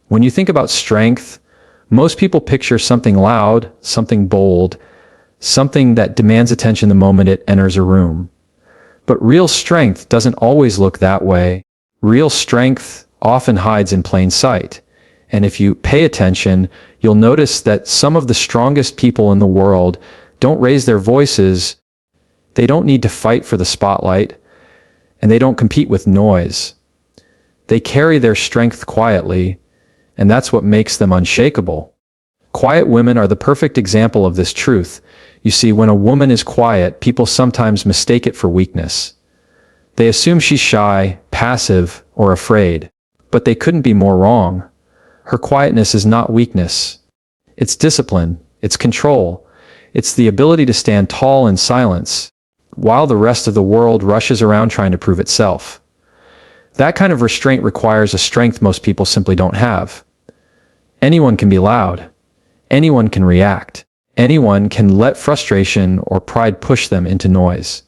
When you think about strength, most people picture something loud, something bold, something that demands attention the moment it enters a room. But real strength doesn't always look that way. Real strength often hides in plain sight. And if you pay attention, you'll notice that some of the strongest people in the world don't raise their voices. They don't need to fight for the spotlight, and they don't compete with noise. They carry their strength quietly, and that's what makes them unshakable. Quiet women are the perfect example of this truth. You see, when a woman is quiet, people sometimes mistake it for weakness. They assume she's shy, passive, or afraid, but they couldn't be more wrong. Her quietness is not weakness. It's discipline, it's control, it's the ability to stand tall in silence, while the rest of the world rushes around trying to prove itself. That kind of restraint requires a strength most people simply don't have. Anyone can be loud. Anyone can react. Anyone can let frustration or pride push them into noise.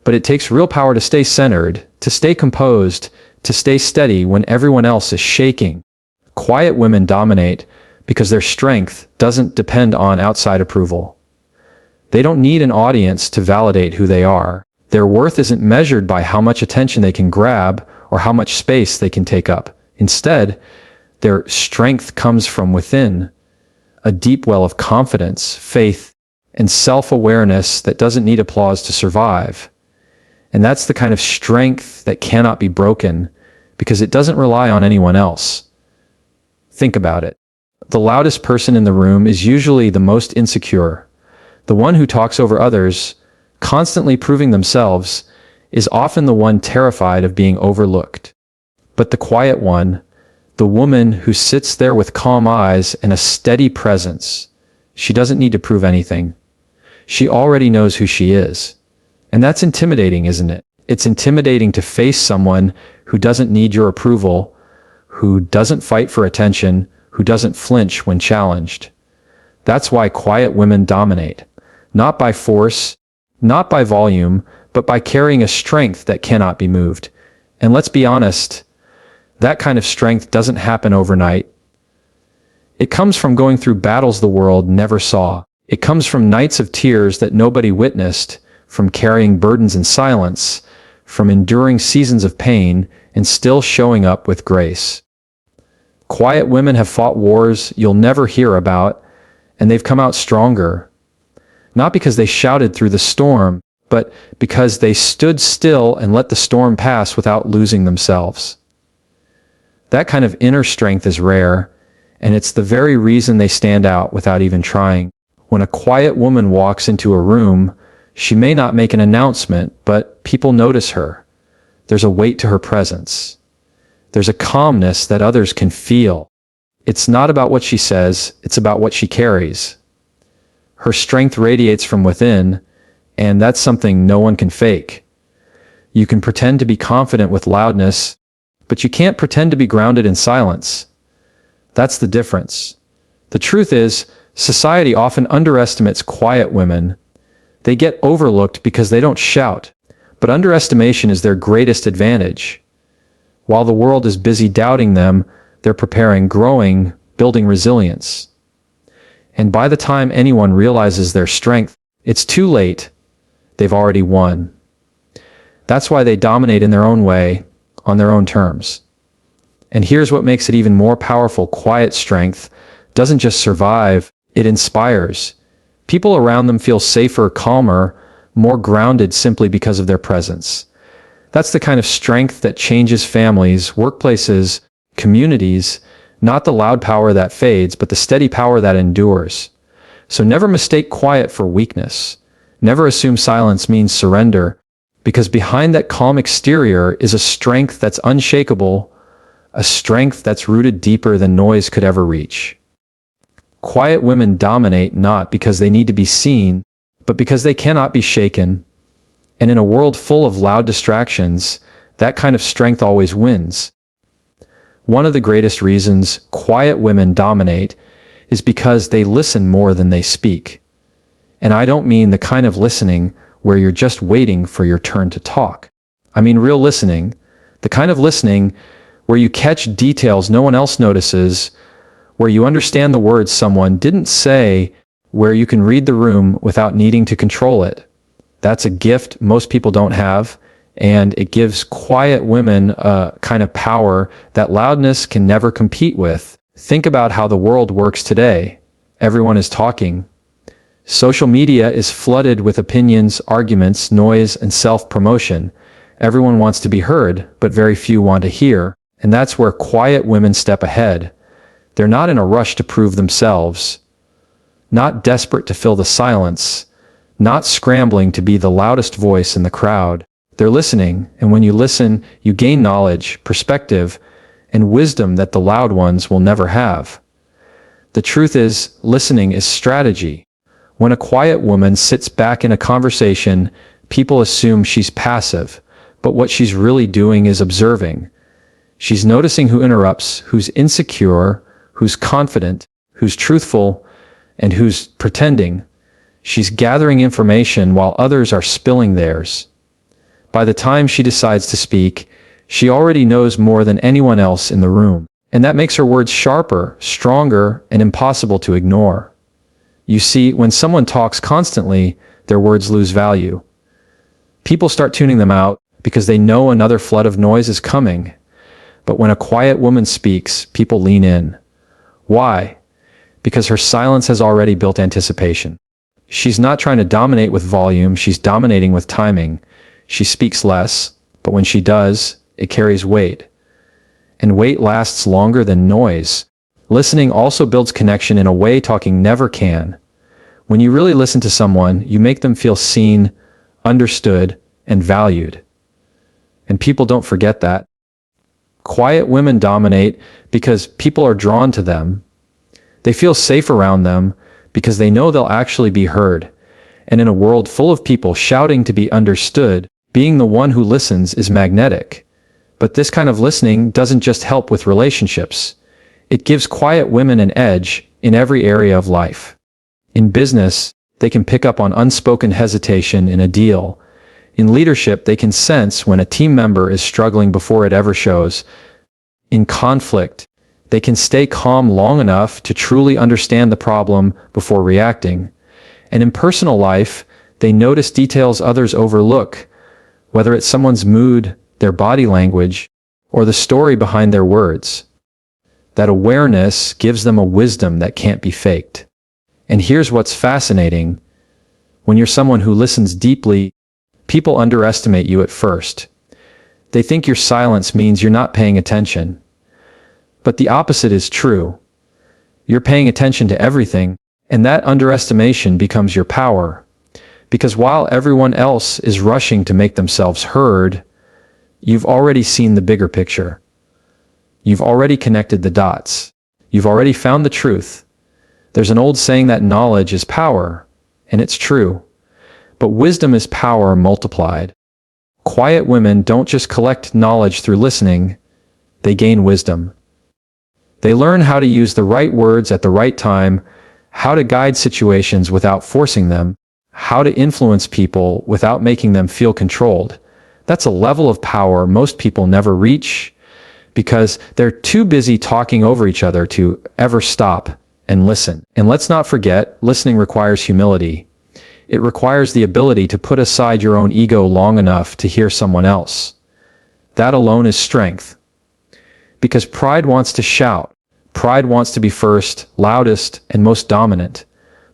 But it takes real power to stay centered, to stay composed, to stay steady when everyone else is shaking. Quiet women dominate because their strength doesn't depend on outside approval. They don't need an audience to validate who they are. Their worth isn't measured by how much attention they can grab or how much space they can take up. Instead, their strength comes from within, a deep well of confidence, faith, and self-awareness that doesn't need applause to survive. And that's the kind of strength that cannot be broken because it doesn't rely on anyone else. Think about it. The loudest person in the room is usually the most insecure. The one who talks over others, constantly proving themselves, is often the one terrified of being overlooked. But the quiet one, the woman who sits there with calm eyes and a steady presence, she doesn't need to prove anything. She already knows who she is. And that's intimidating, isn't it? It's intimidating to face someone who doesn't need your approval, who doesn't fight for attention, who doesn't flinch when challenged. That's why quiet women dominate. Not by force, not by volume, but by carrying a strength that cannot be moved. And let's be honest, that kind of strength doesn't happen overnight. It comes from going through battles the world never saw. It comes from nights of tears that nobody witnessed, from carrying burdens in silence, from enduring seasons of pain and still showing up with grace. Quiet women have fought wars you'll never hear about, and they've come out stronger. Not because they shouted through the storm, but because they stood still and let the storm pass without losing themselves. That kind of inner strength is rare, and it's the very reason they stand out without even trying. When a quiet woman walks into a room, she may not make an announcement, but people notice her. There's a weight to her presence. There's a calmness that others can feel. It's not about what she says, it's about what she carries. Her strength radiates from within, and that's something no one can fake. You can pretend to be confident with loudness, but you can't pretend to be grounded in silence. That's the difference. The truth is, society often underestimates quiet women. They get overlooked because they don't shout, but underestimation is their greatest advantage. While the world is busy doubting them, they're preparing, growing, building resilience. And by the time anyone realizes their strength, it's too late. They've already won. That's why they dominate in their own way, on their own terms. And here's what makes it even more powerful. Quiet strength doesn't just survive, it inspires. People around them feel safer, calmer, more grounded simply because of their presence. That's the kind of strength that changes families, workplaces, communities, not the loud power that fades, but the steady power that endures. So never mistake quiet for weakness. Never assume silence means surrender, because behind that calm exterior is a strength that's unshakable, a strength that's rooted deeper than noise could ever reach. Quiet women dominate not because they need to be seen, but because they cannot be shaken. And in a world full of loud distractions, that kind of strength always wins. One of the greatest reasons quiet women dominate is because they listen more than they speak. And I don't mean the kind of listening where you're just waiting for your turn to talk. I mean real listening, the kind of listening where you catch details no one else notices, where you understand the words someone didn't say, where you can read the room without needing to control it. That's a gift most people don't have, and it gives quiet women a kind of power that loudness can never compete with. Think about how the world works today. Everyone is talking. Social media is flooded with opinions, arguments, noise, and self-promotion. Everyone wants to be heard, but very few want to hear. And that's where quiet women step ahead. They're not in a rush to prove themselves, not desperate to fill the silence, not scrambling to be the loudest voice in the crowd. They're listening, and when you listen, you gain knowledge, perspective, and wisdom that the loud ones will never have. The truth is, listening is strategy. When a quiet woman sits back in a conversation, people assume she's passive, but what she's really doing is observing. She's noticing who interrupts, who's insecure, who's confident, who's truthful, and who's pretending. She's gathering information while others are spilling theirs. By the time she decides to speak, she already knows more than anyone else in the room, and that makes her words sharper, stronger, and impossible to ignore. You see, when someone talks constantly, their words lose value. People start tuning them out because they know another flood of noise is coming. But when a quiet woman speaks, people lean in. Why? Because her silence has already built anticipation. She's not trying to dominate with volume, she's dominating with timing. She speaks less, but when she does, it carries weight. And weight lasts longer than noise. Listening also builds connection in a way talking never can. When you really listen to someone, you make them feel seen, understood, and valued. And people don't forget that. Quiet women dominate because people are drawn to them. They feel safe around them because they know they'll actually be heard. And in a world full of people shouting to be understood, being the one who listens is magnetic. But this kind of listening doesn't just help with relationships. It gives quiet women an edge in every area of life. In business, they can pick up on unspoken hesitation in a deal. In leadership, they can sense when a team member is struggling before it ever shows. In conflict, they can stay calm long enough to truly understand the problem before reacting. And in personal life, they notice details others overlook, whether it's someone's mood, their body language, or the story behind their words. That awareness gives them a wisdom that can't be faked. And here's what's fascinating. When you're someone who listens deeply, people underestimate you at first. They think your silence means you're not paying attention. But the opposite is true. You're paying attention to everything, and that underestimation becomes your power. Because while everyone else is rushing to make themselves heard, you've already seen the bigger picture. You've already connected the dots. You've already found the truth. There's an old saying that knowledge is power, and it's true. But wisdom is power multiplied. Quiet women don't just collect knowledge through listening, they gain wisdom. They learn how to use the right words at the right time, how to guide situations without forcing them, how to influence people without making them feel controlled. That's a level of power most people never reach because they're too busy talking over each other to ever stop and listen. And let's not forget, listening requires humility. It requires the ability to put aside your own ego long enough to hear someone else. That alone is strength. Because pride wants to shout. Pride wants to be first, loudest, and most dominant.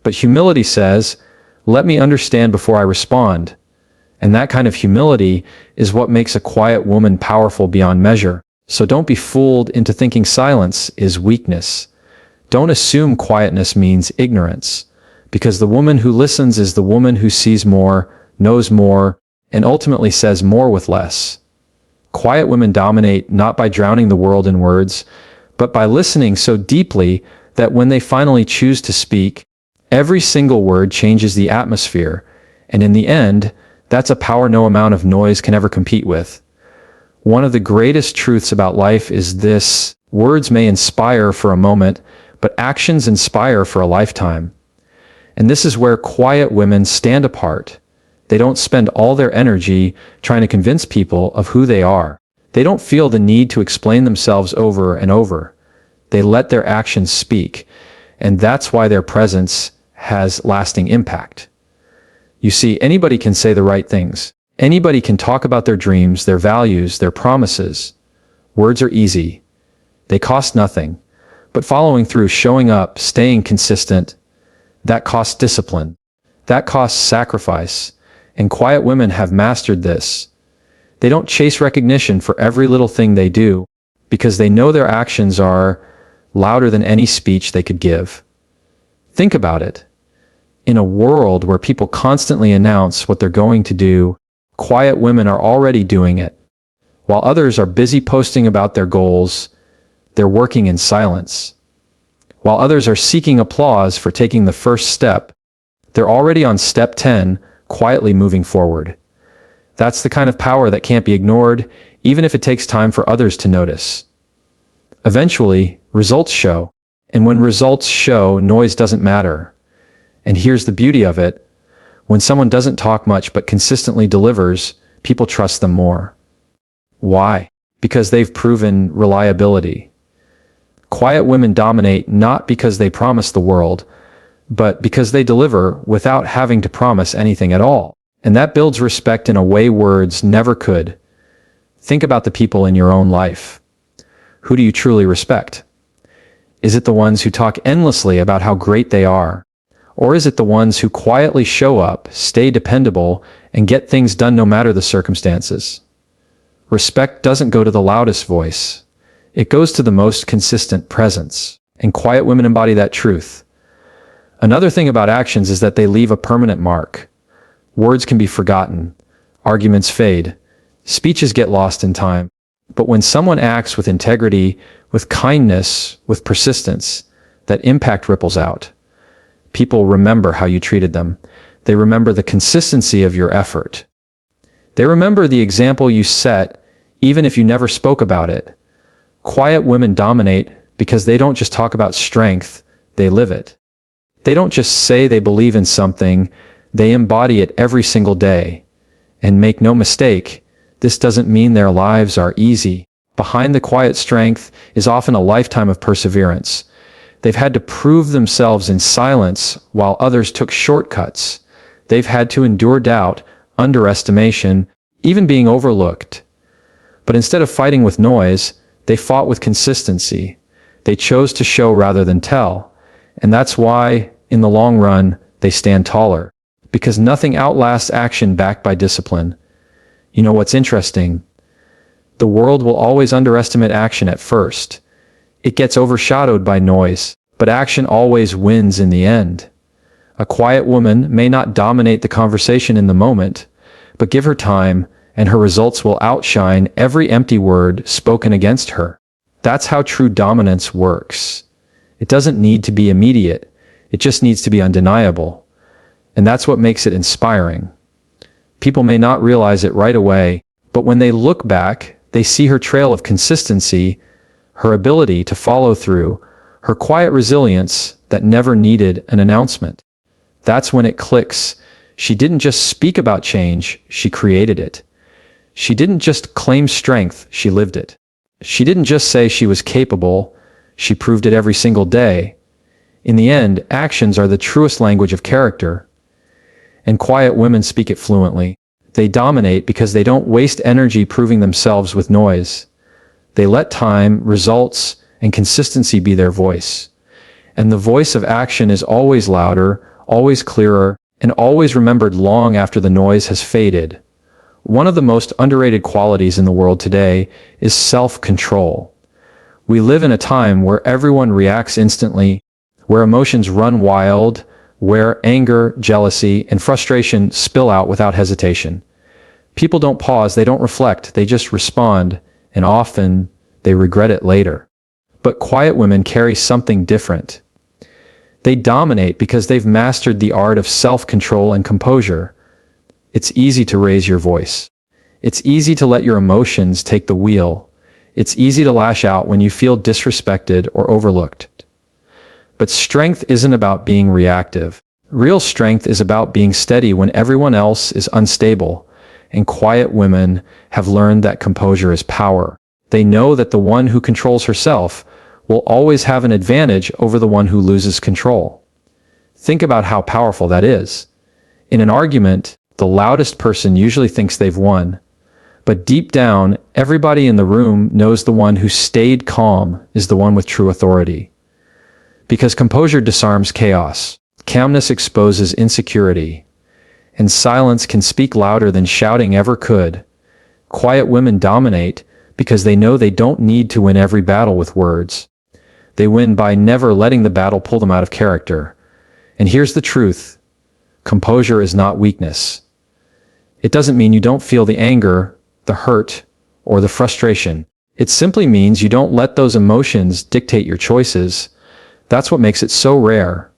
But humility says, let me understand before I respond. And that kind of humility is what makes a quiet woman powerful beyond measure. So don't be fooled into thinking silence is weakness. Don't assume quietness means ignorance. Because the woman who listens is the woman who sees more, knows more, and ultimately says more with less. Quiet women dominate not by drowning the world in words, but by listening so deeply that when they finally choose to speak, every single word changes the atmosphere, and in the end, that's a power no amount of noise can ever compete with. One of the greatest truths about life is this: words may inspire for a moment, but actions inspire for a lifetime. And this is where quiet women stand apart. They don't spend all their energy trying to convince people of who they are. They don't feel the need to explain themselves over and over. They let their actions speak, and that's why their presence has lasting impact. You see, anybody can say the right things. Anybody can talk about their dreams, their values, their promises. Words are easy. They cost nothing. But following through, showing up, staying consistent, that costs discipline. That costs sacrifice. And quiet women have mastered this. They don't chase recognition for every little thing they do, because they know their actions are louder than any speech they could give. Think about it. In a world where people constantly announce what they're going to do, quiet women are already doing it. While others are busy posting about their goals, they're working in silence. While others are seeking applause for taking the first step, they're already on step 10, quietly moving forward. That's the kind of power that can't be ignored, even if it takes time for others to notice. Eventually, results show. And when results show, noise doesn't matter. And here's the beauty of it. When someone doesn't talk much but consistently delivers, people trust them more. Why? Because they've proven reliability. Quiet women dominate not because they promise the world, but because they deliver without having to promise anything at all. And that builds respect in a way words never could. Think about the people in your own life. Who do you truly respect? Is it the ones who talk endlessly about how great they are? Or is it the ones who quietly show up, stay dependable, and get things done no matter the circumstances? Respect doesn't go to the loudest voice. It goes to the most consistent presence. And quiet women embody that truth. Another thing about actions is that they leave a permanent mark. Words can be forgotten. Arguments fade. Speeches get lost in time. But when someone acts with integrity, with kindness, with persistence, that impact ripples out. People remember how you treated them. They remember the consistency of your effort. They remember the example you set, even if you never spoke about it. Quiet women dominate because they don't just talk about strength, they live it. They don't just say they believe in something, they embody it every single day. And make no mistake, this doesn't mean their lives are easy. Behind the quiet strength is often a lifetime of perseverance. They've had to prove themselves in silence while others took shortcuts. They've had to endure doubt, underestimation, even being overlooked. But instead of fighting with noise, they fought with consistency. They chose to show rather than tell. And that's why, in the long run, they stand taller. Because nothing outlasts action backed by discipline. You know what's interesting? The world will always underestimate action at first. It gets overshadowed by noise, but action always wins in the end. A quiet woman may not dominate the conversation in the moment, but give her time, and her results will outshine every empty word spoken against her. That's how true dominance works. It doesn't need to be immediate. It just needs to be undeniable. And that's what makes it inspiring. People may not realize it right away, but when they look back, they see her trail of consistency, her ability to follow through, her quiet resilience that never needed an announcement. That's when it clicks. She didn't just speak about change, she created it. She didn't just claim strength, she lived it. She didn't just say she was capable, she proved it every single day. In the end, actions are the truest language of character. And quiet women speak it fluently. They dominate because they don't waste energy proving themselves with noise. They let time, results, and consistency be their voice. And the voice of action is always louder, always clearer, and always remembered long after the noise has faded. One of the most underrated qualities in the world today is self-control. We live in a time where everyone reacts instantly, where emotions run wild, where anger, jealousy, and frustration spill out without hesitation. People don't pause, they don't reflect, they just respond, and often they regret it later. But quiet women carry something different. They dominate because they've mastered the art of self-control and composure. It's easy to raise your voice. It's easy to let your emotions take the wheel. It's easy to lash out when you feel disrespected or overlooked. But strength isn't about being reactive. Real strength is about being steady when everyone else is unstable. and quiet women have learned that composure is power. They know that the one who controls herself will always have an advantage over the one who loses control. Think about how powerful that is. In an argument, the loudest person usually thinks they've won. But deep down, everybody in the room knows the one who stayed calm is the one with true authority. Because composure disarms chaos, calmness exposes insecurity, and silence can speak louder than shouting ever could. Quiet women dominate because they know they don't need to win every battle with words. They win by never letting the battle pull them out of character. And here's the truth. Composure is not weakness. It doesn't mean you don't feel the anger, the hurt, or the frustration. It simply means you don't let those emotions dictate your choices. That's what makes it so rare.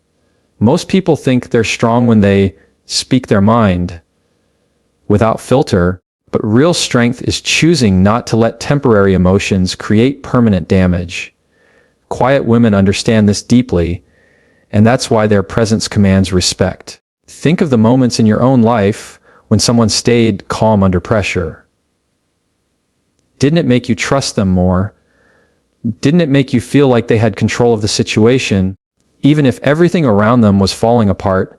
Most people think they're strong when they speak their mind without filter, but real strength is choosing not to let temporary emotions create permanent damage. Quiet women understand this deeply, and that's why their presence commands respect. Think of the moments in your own life when someone stayed calm under pressure. Didn't it make you trust them more? Didn't it make you feel like they had control of the situation, even if everything around them was falling apart?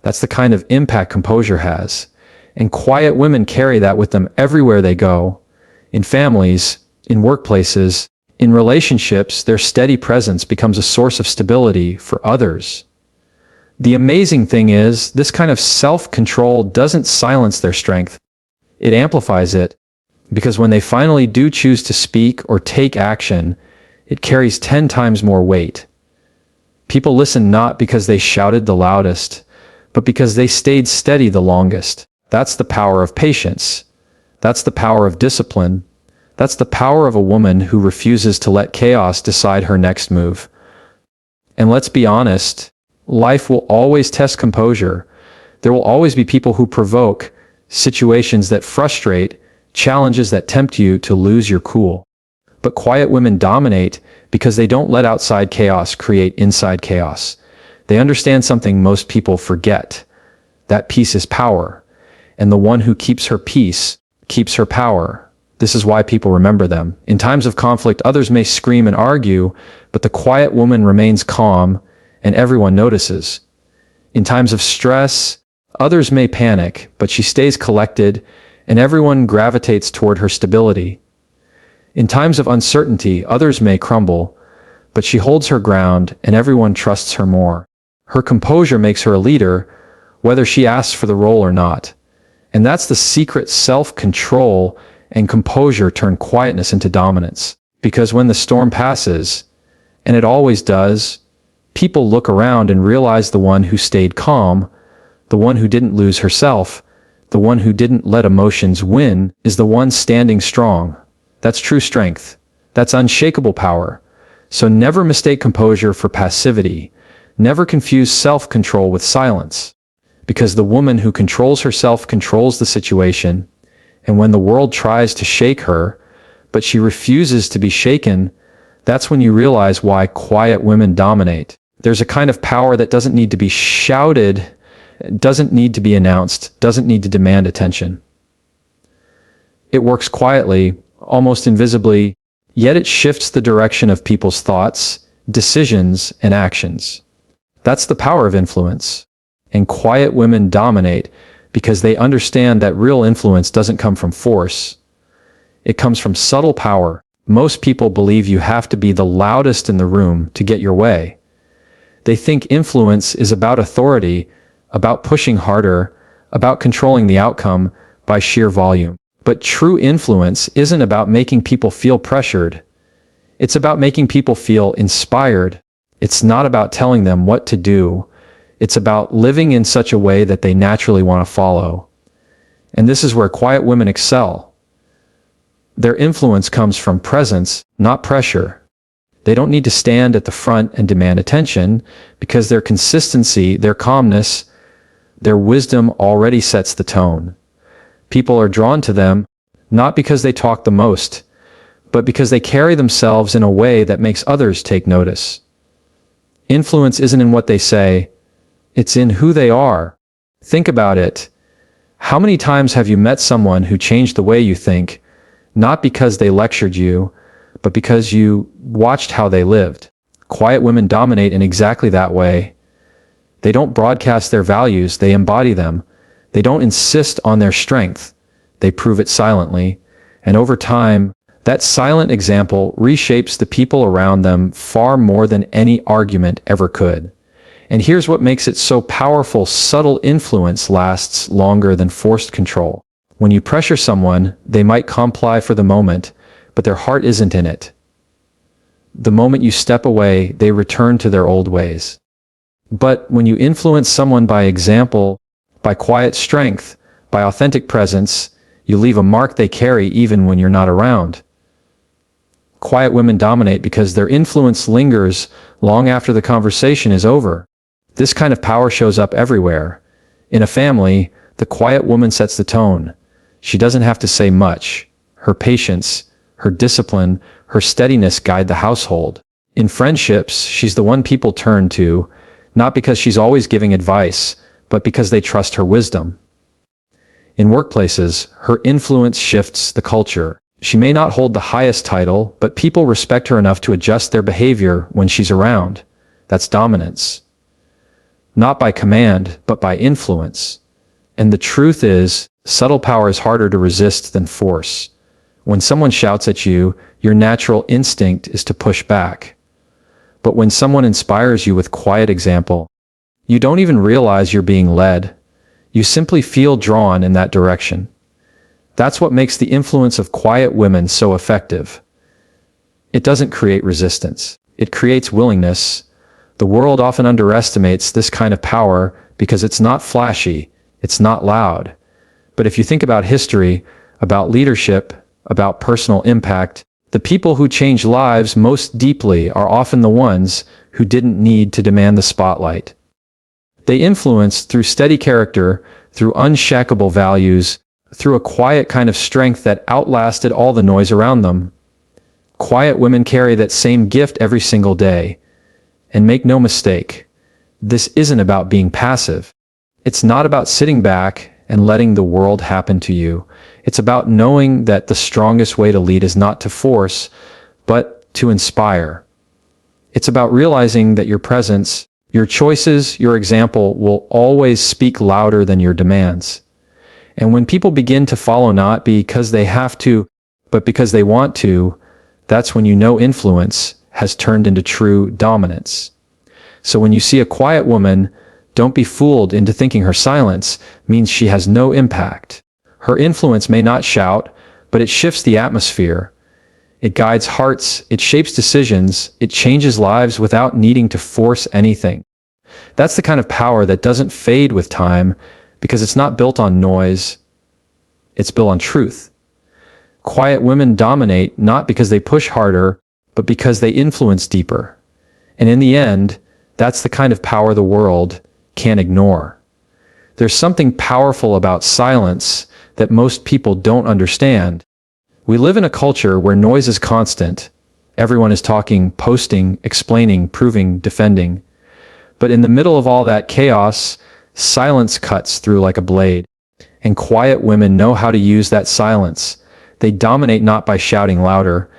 That's the kind of impact composure has. And quiet women carry that with them everywhere they go. In families, in workplaces, in relationships, their steady presence becomes a source of stability for others. The amazing thing is, this kind of self-control doesn't silence their strength. It amplifies it, because when they finally do choose to speak or take action, it carries 10 times more weight. People listen not because they shouted the loudest, but because they stayed steady the longest. That's the power of patience. That's the power of discipline. That's the power of a woman who refuses to let chaos decide her next move. And let's be honest, life will always test composure. There will always be people who provoke, situations that frustrate, challenges that tempt you to lose your cool. But quiet women dominate because they don't let outside chaos create inside chaos. They understand something most people forget. That peace is power. And the one who keeps her peace keeps her power. This is why people remember them. In times of conflict, others may scream and argue, but the quiet woman remains calm, and everyone notices. In times of stress, others may panic, but she stays collected, and everyone gravitates toward her stability. In times of uncertainty, others may crumble, but she holds her ground, and everyone trusts her more. Her composure makes her a leader, whether she asks for the role or not. And that's the secret. Self-control and composure turn quietness into dominance. Because when the storm passes, and it always does, people look around and realize the one who stayed calm, the one who didn't lose herself, the one who didn't let emotions win, is the one standing strong. That's true strength. That's unshakable power. So never mistake composure for passivity. Never confuse self-control with silence. Because the woman who controls herself controls the situation, and when the world tries to shake her, but she refuses to be shaken, that's when you realize why quiet women dominate. There's a kind of power that doesn't need to be shouted, doesn't need to be announced, doesn't need to demand attention. It works quietly, almost invisibly, yet it shifts the direction of people's thoughts, decisions, and actions. That's the power of influence. And quiet women dominate because they understand that real influence doesn't come from force. It comes from subtle power. Most people believe you have to be the loudest in the room to get your way. They think influence is about authority, about pushing harder, about controlling the outcome by sheer volume. But true influence isn't about making people feel pressured. It's about making people feel inspired. It's not about telling them what to do. It's about living in such a way that they naturally want to follow. And this is where quiet women excel. Their influence comes from presence, not pressure. They don't need to stand at the front and demand attention because their consistency, their calmness, their wisdom already sets the tone. People are drawn to them, not because they talk the most, but because they carry themselves in a way that makes others take notice. Influence isn't in what they say, it's in who they are. Think about it. How many times have you met someone who changed the way you think, not because they lectured you, but because you watched how they lived? Quiet women dominate in exactly that way. They don't broadcast their values, they embody them. They don't insist on their strength, they prove it silently. And over time, that silent example reshapes the people around them far more than any argument ever could. And here's what makes it so powerful: subtle influence lasts longer than forced control. When you pressure someone, they might comply for the moment, but their heart isn't in it. The moment you step away, they return to their old ways. But when you influence someone by example, by quiet strength, by authentic presence, you leave a mark they carry even when you're not around. Quiet women dominate because their influence lingers long after the conversation is over. This kind of power shows up everywhere. In a family, the quiet woman sets the tone. She doesn't have to say much. Her patience, her discipline, her steadiness guide the household. In friendships, she's the one people turn to, not because she's always giving advice, but because they trust her wisdom. In workplaces, her influence shifts the culture. She may not hold the highest title, but people respect her enough to adjust their behavior when she's around. That's dominance. Not by command, but by influence. And the truth is, subtle power is harder to resist than force. When someone shouts at you, your natural instinct is to push back. But when someone inspires you with quiet example, you don't even realize you're being led. You simply feel drawn in that direction. That's what makes the influence of quiet women so effective. It doesn't create resistance. It creates willingness. The world often underestimates this kind of power because it's not flashy, it's not loud. But if you think about history, about leadership, about personal impact, the people who change lives most deeply are often the ones who didn't need to demand the spotlight. They influenced through steady character, through unshakable values, through a quiet kind of strength that outlasted all the noise around them. Quiet women carry that same gift every single day. And make no mistake, this isn't about being passive. It's not about sitting back and letting the world happen to you. It's about knowing that the strongest way to lead is not to force, but to inspire. It's about realizing that your presence, your choices, your example will always speak louder than your demands. And when people begin to follow not because they have to, but because they want to, that's when you know influence has turned into true dominance. So when you see a quiet woman, don't be fooled into thinking her silence means she has no impact. Her influence may not shout, but it shifts the atmosphere. It guides hearts, it shapes decisions, it changes lives without needing to force anything. That's the kind of power that doesn't fade with time because it's not built on noise, it's built on truth. Quiet women dominate not because they push harder, but because they influence deeper. And in the end, that's the kind of power the world can't ignore. There's something powerful about silence that most people don't understand. We live in a culture where noise is constant. Everyone is talking, posting, explaining, proving, defending. But in the middle of all that chaos, silence cuts through like a blade. And quiet women know how to use that silence. They dominate not by shouting louder,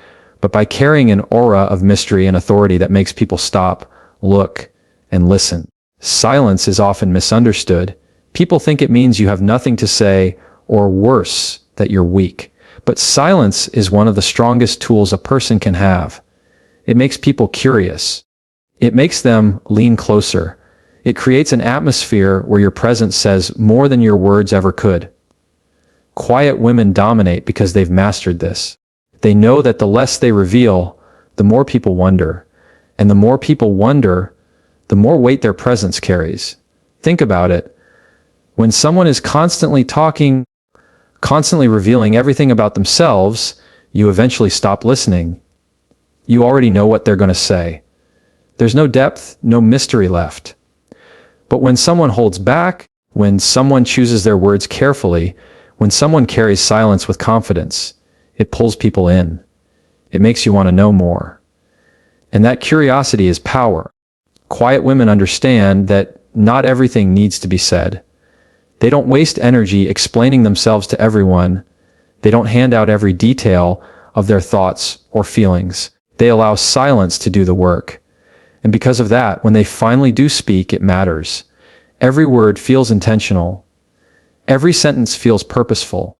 but by carrying an aura of mystery and authority that makes people stop, look, and listen. Silence is often misunderstood. People think it means you have nothing to say, or worse, that you're weak. But silence is one of the strongest tools a person can have. It makes people curious. It makes them lean closer. It creates an atmosphere where your presence says more than your words ever could. Quiet women dominate because they've mastered this. They know that the less they reveal, the more people wonder. And the more people wonder, the more weight their presence carries. Think about it. When someone is constantly talking, constantly revealing everything about themselves, you eventually stop listening. You already know what they're going to say. There's no depth, no mystery left. But when someone holds back, when someone chooses their words carefully, when someone carries silence with confidence, it pulls people in. It makes you want to know more. And that curiosity is power. Quiet women understand that not everything needs to be said. They don't waste energy explaining themselves to everyone. They don't hand out every detail of their thoughts or feelings. They allow silence to do the work. And because of that, when they finally do speak, it matters. Every word feels intentional. Every sentence feels purposeful.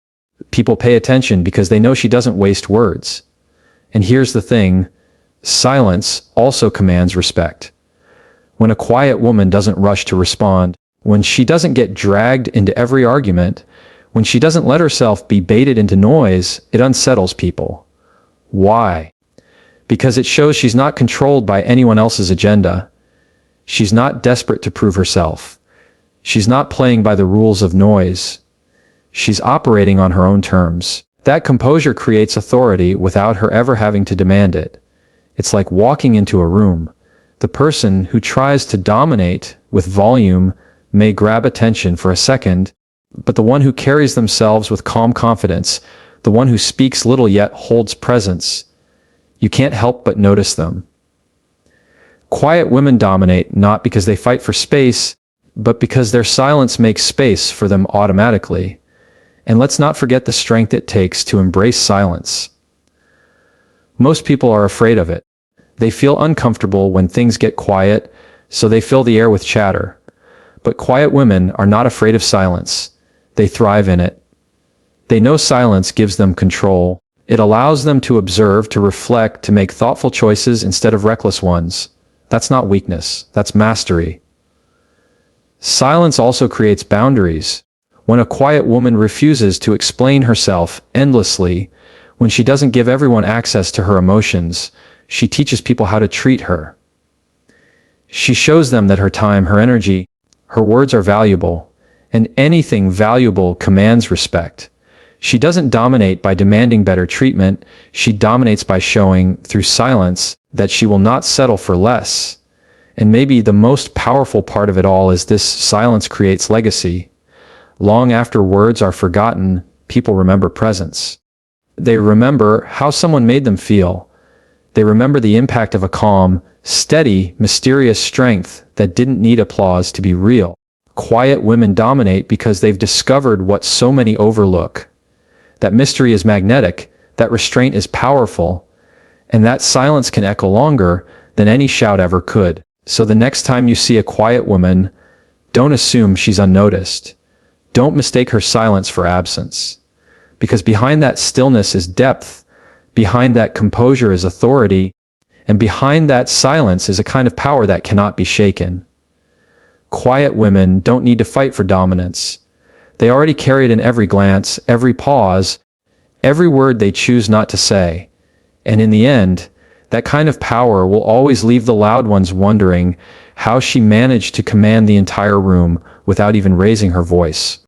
People pay attention because they know she doesn't waste words. And here's the thing, silence also commands respect. When a quiet woman doesn't rush to respond, when she doesn't get dragged into every argument, when she doesn't let herself be baited into noise, it unsettles people. Why? Because it shows she's not controlled by anyone else's agenda. She's not desperate to prove herself. She's not playing by the rules of noise. She's operating on her own terms. That composure creates authority without her ever having to demand it. It's like walking into a room. The person who tries to dominate with volume may grab attention for a second, but the one who carries themselves with calm confidence, the one who speaks little yet holds presence, you can't help but notice them. Quiet women dominate not because they fight for space, but because their silence makes space for them automatically. And let's not forget the strength it takes to embrace silence. Most people are afraid of it. They feel uncomfortable when things get quiet, so they fill the air with chatter. But quiet women are not afraid of silence. They thrive in it. They know silence gives them control. It allows them to observe, to reflect, to make thoughtful choices instead of reckless ones. That's not weakness. That's mastery. Silence also creates boundaries. When a quiet woman refuses to explain herself endlessly, when she doesn't give everyone access to her emotions, she teaches people how to treat her. She shows them that her time, her energy, her words are valuable, and anything valuable commands respect. She doesn't dominate by demanding better treatment. She dominates by showing, through silence, that she will not settle for less. And maybe the most powerful part of it all is this: silence creates legacy. Long after words are forgotten, people remember presence. They remember how someone made them feel. They remember the impact of a calm, steady, mysterious strength that didn't need applause to be real. Quiet women dominate because they've discovered what so many overlook. That mystery is magnetic, that restraint is powerful, and that silence can echo longer than any shout ever could. So the next time you see a quiet woman, don't assume she's unnoticed. Don't mistake her silence for absence. Because behind that stillness is depth, behind that composure is authority, and behind that silence is a kind of power that cannot be shaken. Quiet women don't need to fight for dominance. They already carry it in every glance, every pause, every word they choose not to say. And in the end, that kind of power will always leave the loud ones wondering how she managed to command the entire room without even raising her voice.